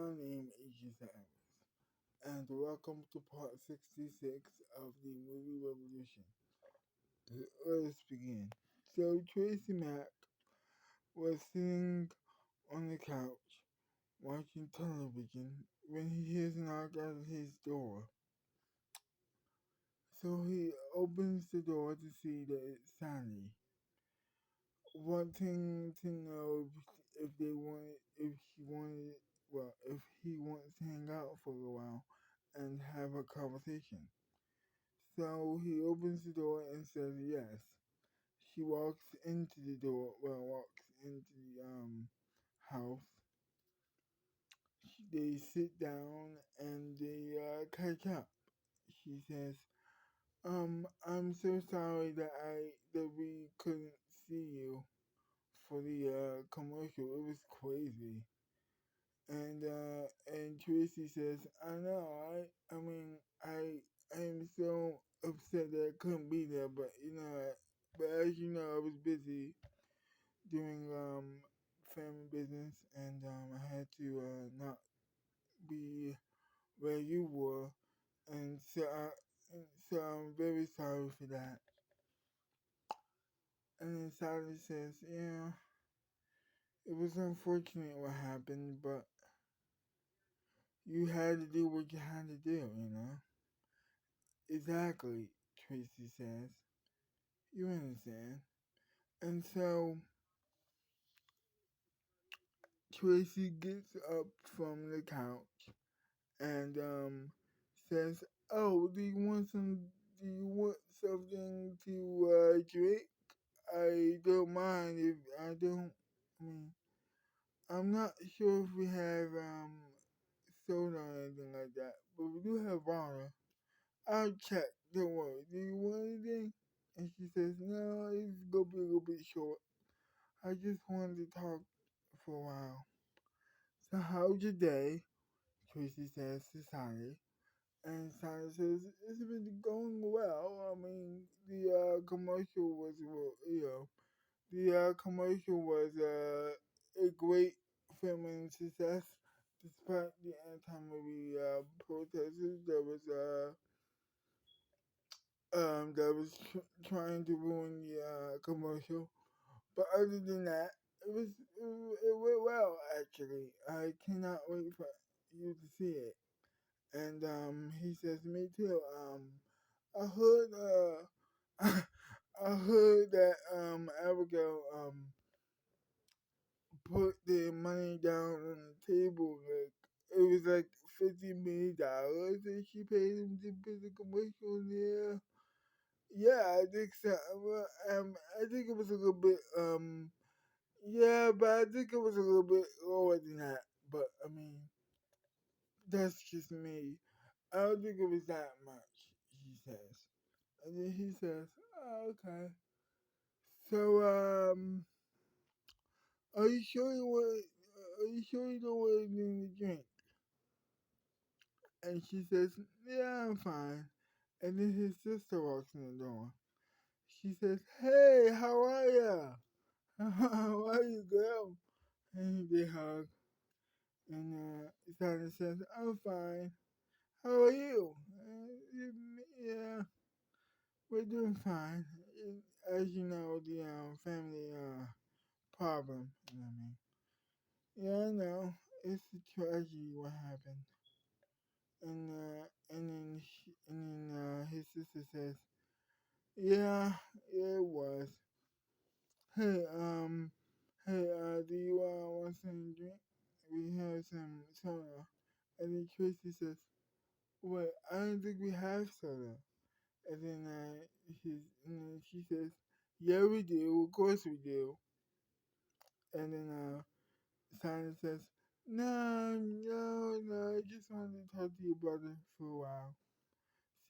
My name is Yusef, and welcome to part 66 of the movie Revolution. Let's begin. So, Tracy Mack was sitting on the couch watching television when he hears a knock at his door. So, he opens the door to see that it's Sally, wanting to know if they wanted, if she wanted, well, if he wants to hang out for a while and have a conversation. So he opens the door and says yes. She walks into the door, walks into the house. They sit down and they catch up. She says, I'm so sorry that we couldn't see you for the commercial. It was crazy. And Tracy says, I know, I am so upset that I couldn't be there, but but as you know, I was busy doing family business, and I had to not be where you were, and so I'm very sorry for that. And then Sally says, yeah, it was unfortunate what happened, but you had to do what you had to do. Exactly, Tracy says. You understand. And so Tracy gets up from the couch and says, "Oh, do you want something to drink? I don't mind if I don't I mean I'm not sure if we have soda or anything like that, but we do have water. I'll check, don't worry. Do you want anything?" And she says, "No, it's gonna be a little bit short. I just wanted to talk for a while." So how's your day? Tracy says to Sally. And Sally says, it's been going well. I mean, the commercial was, the commercial was a great filming success. Despite the anti-movie protesters that was trying to ruin the commercial. But other than that, it went well actually. I cannot wait for you to see it. And he says, me too. I heard I heard that Abigail put the money down on the table, like it was like $50 million that she paid him to put the commercial there. Yeah, I think so. Well, I think it was a little bit yeah, but I think it was a little bit lower than that. But I mean, that's just me. I don't think it was that much, he says. And then he says, oh, okay. So, are you sure you don't want anything to drink? And she says, yeah, I'm fine. And then his sister walks in the door. She says, hey, how are ya? How are you, girl? And they hug. And Sally says, I'm fine. How are you? Yeah, we're doing fine. As you know, the family problem. You know what I mean? Yeah, I know. It's a tragedy what happened. And then his sister says, yeah, yeah, it was. Hey, do you want some drink? We have some soda. And then Tracy says, wait, I don't think we have soda. And then she says, yeah, we do. Of course we do. And then Simon says, no, no, no. I just wanted to talk to your brother for a while.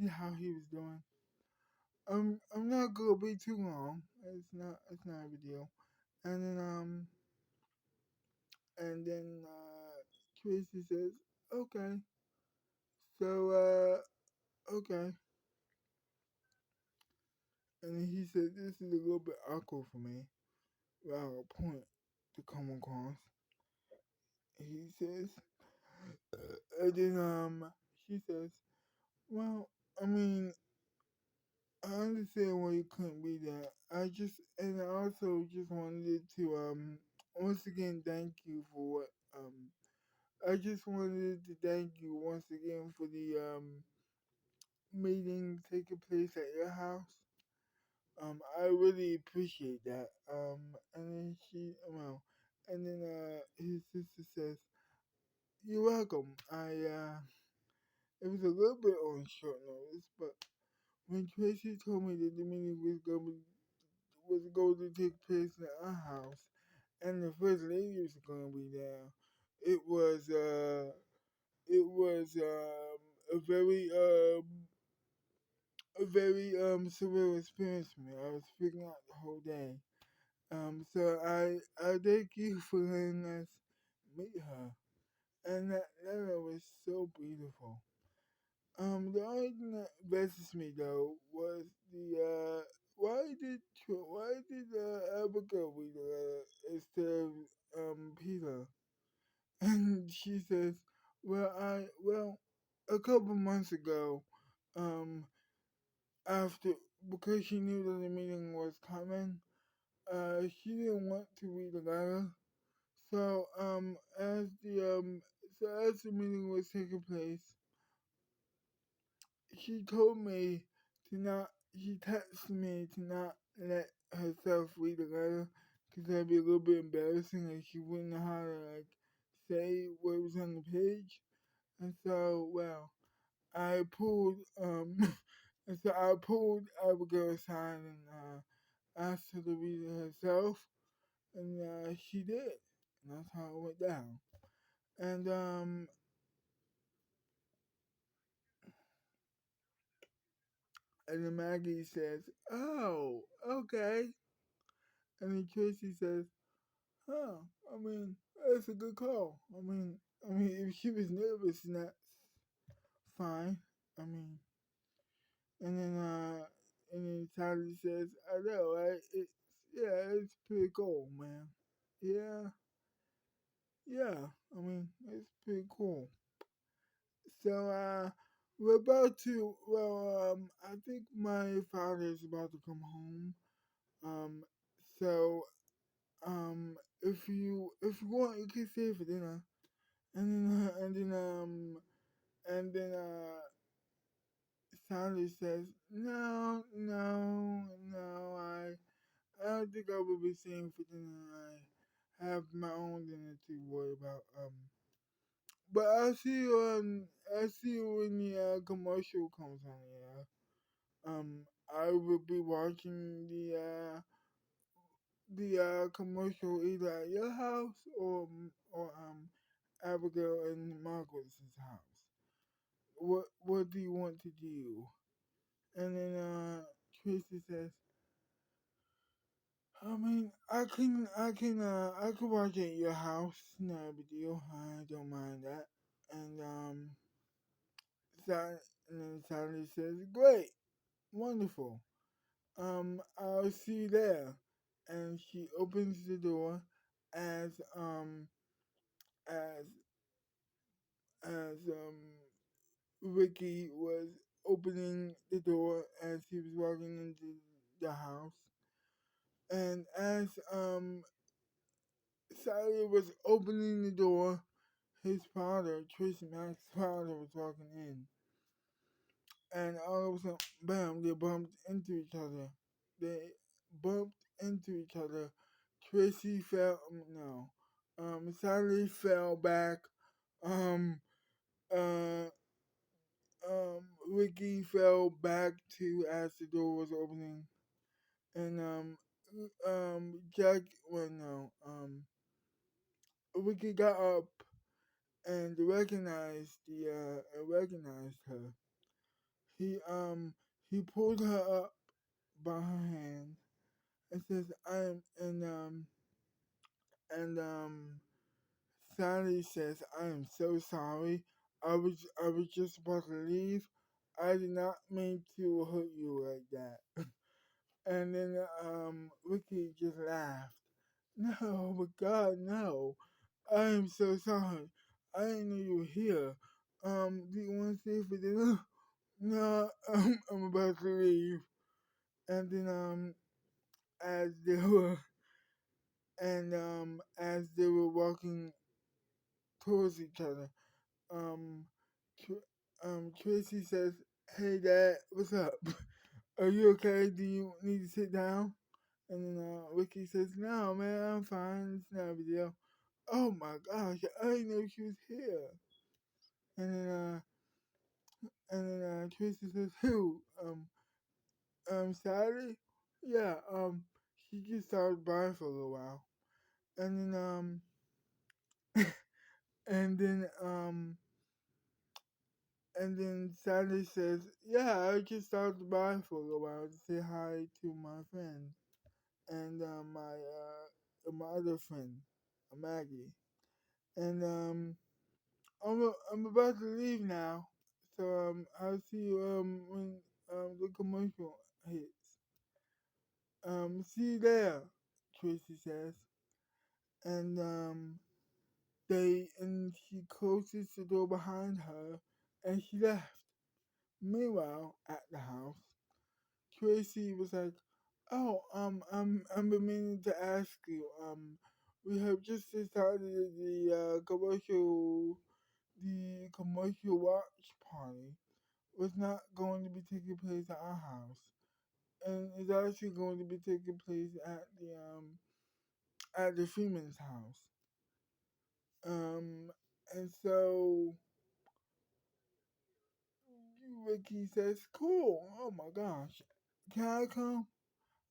See how he was doing. I'm not gonna be too long. It's not a big deal. And then Tracy says, okay. So okay. And then he said, this is a little bit awkward for me. Without a point to come across. He says, And then she says, well, I mean, I understand why you couldn't be there. And I also just wanted to once again thank you for what I just wanted to thank you once again for the meeting taking place at your house. I really appreciate that. And then and then his sister says, "You're welcome. It was a little bit on short notice, but when Tracy told me that the meeting was going to take place in our house, and the first lady was going to be there, it was a very surreal experience for me. I was freaking out the whole day. So I thank you for letting us meet her, and that letter was so beautiful. The only thing that vexes me though was the why did Abigail read the letter instead of Peter? And she says, well a couple months ago, um after because she knew that the meeting was coming, she didn't want to read the letter. So as the meeting was taking place, she told me to not. She texted me to not let herself read the letter because that'd be a little bit embarrassing and she wouldn't know how to like say what was on the page. And so, well, I pulled and so I pulled Abigail aside and asked her to read it herself, and she did. And that's how it went down. And and then Maggie says, "Oh, okay." And then Tracy says, "Huh? I mean, that's a good call. If she was nervous, that's fine. I mean." And then Sally says, "I know, right? It's pretty cool, man. Yeah, yeah. It's pretty cool." So we're about to. Well, I think my father is about to come home. Um, so if you want, you can stay for dinner. And then Sally says, "No, no, no. I don't think I will be staying for dinner. I have my own dinner to worry about. But I'll see you. I'll see you when the commercial comes on. Yeah. I will be watching the commercial either at your house or Abigail and Margaret's house. What do you want to do?" And then Tracy says, I can watch it at your house. Not a big deal. I don't mind that. And Sally, and then Sally says, "Great, wonderful. I'll see you there." And she opens the door as as Ricky was opening the door as he was walking into the house. And as Sally was opening the door, his father, Tracy Mack's father, was walking in. And all of a sudden, bam, they bumped into each other. They bumped into each other. Tracy fell, no. Sally fell back. Um, uh, Ricky fell back too as the door was opening. And, Jack, well, no, Ricky got up and recognized her. He, um, he pulled her up by her hand and says, and Sally says, "I am so sorry. I was just about to leave. I did not mean to hurt you like that." And then Ricky just laughed. "No, but God, no. I am so sorry. I didn't know you were here. Do you want to stay for dinner? No, I'm about to leave. And then, as they were, as they were walking towards each other, um, Tracy says, "Hey, Dad, what's up? Are you okay? Do you need to sit down?" And then Ricky says, "No, man, I'm fine. It's not a big deal." Oh my gosh, I didn't know she was here. And then Tracy says, "Who? Sally? Yeah. She just started by for a little while." And then and then Sally says, "Yeah, I just stopped by for a little while to say hi to my friend and my other friend, Maggie." And I'm about to leave now, so I'll see you when the commercial hits. See you there, Tracy says, and she closes the door behind her, and she left. Meanwhile, at the house, Tracy was like, "Oh, I'm meaning to ask you, we have just decided the commercial watch party was not going to be taking place at our house, and is actually going to be taking place at the Freeman's house. Um, and so Ricky says, "Cool. Oh my gosh, can I come?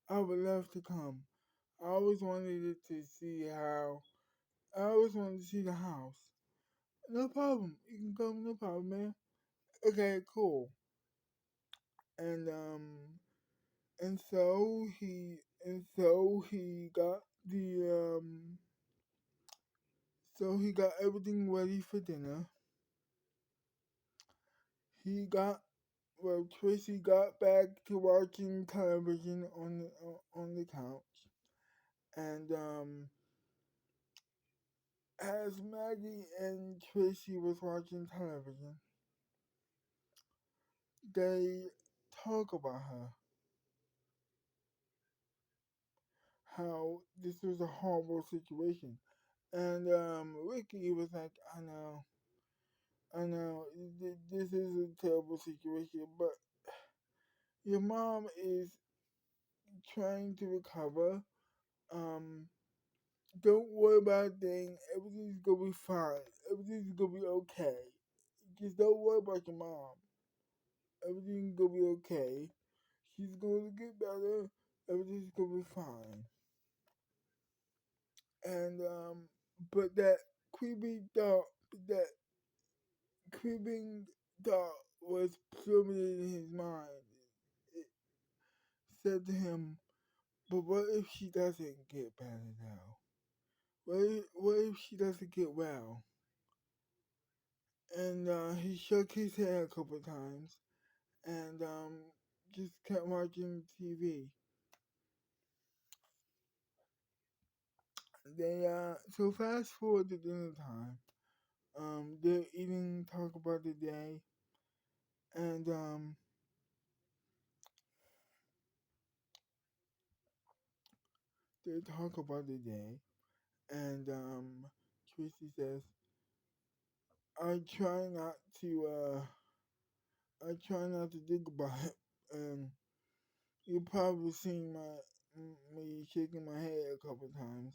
I would love to come. I always wanted it to see how. I always wanted to see the house. No problem. You can come. No problem, man. Okay, cool." And he got the so he got everything ready for dinner. He got Tracy got back to watching television on the couch, and as Maggie and Tracy was watching television, they talk about her, how this was a horrible situation, and Ricky was like, I know, this is a terrible situation, but your mom is trying to recover. Um, don't worry about a thing. Everything's gonna be fine. Everything's gonna be okay. Just don't worry about your mom. Everything's gonna be okay. She's going to get better. Everything's gonna be fine. And but that creeping thought was swimming in his mind. It said to him, "But what if she doesn't get better now? What if she doesn't get well?" And he shook his head a couple of times and just kept watching TV. So fast forward to dinner time. They're eating, talk about the day, and they talk about the day, and Tracy says, "I try not to, I try not to think about it," and you probably seen me shaking my head a couple times,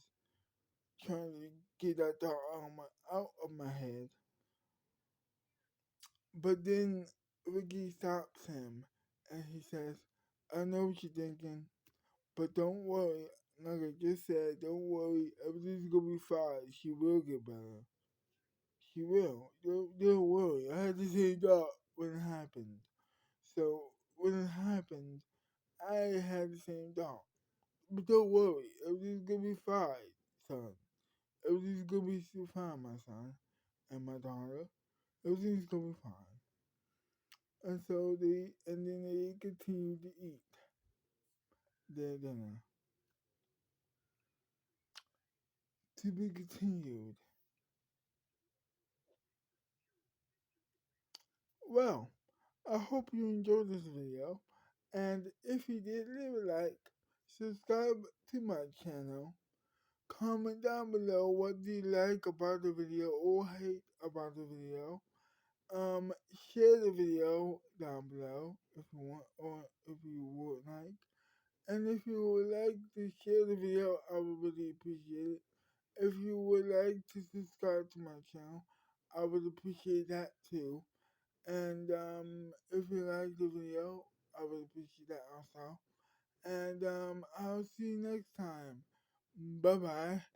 trying to get that thought out of my head. But then Ricky stops him, and he says, "I know what you're thinking. But don't worry, like I just said, don't worry, everything's gonna be fine. She will get better. She will. Don't worry. I had the same thought when it happened. So when it happened, I had the same thought. But don't worry, everything's gonna be fine, son. Everything's gonna be still fine, my son and my daughter. Everything's gonna be fine." And then they continued to eat their dinner. To be continued. Well, I hope you enjoyed this video, and if you did, leave a like, subscribe to my channel, comment down below what do you like about the video or hate about the video. Um, Share the video down below if you want or if you would like. And if you would like to share the video, I would really appreciate it. If you would like to subscribe to my channel, I would appreciate that too. And if you like the video, I would appreciate that also. And I'll see you next time. Bye bye.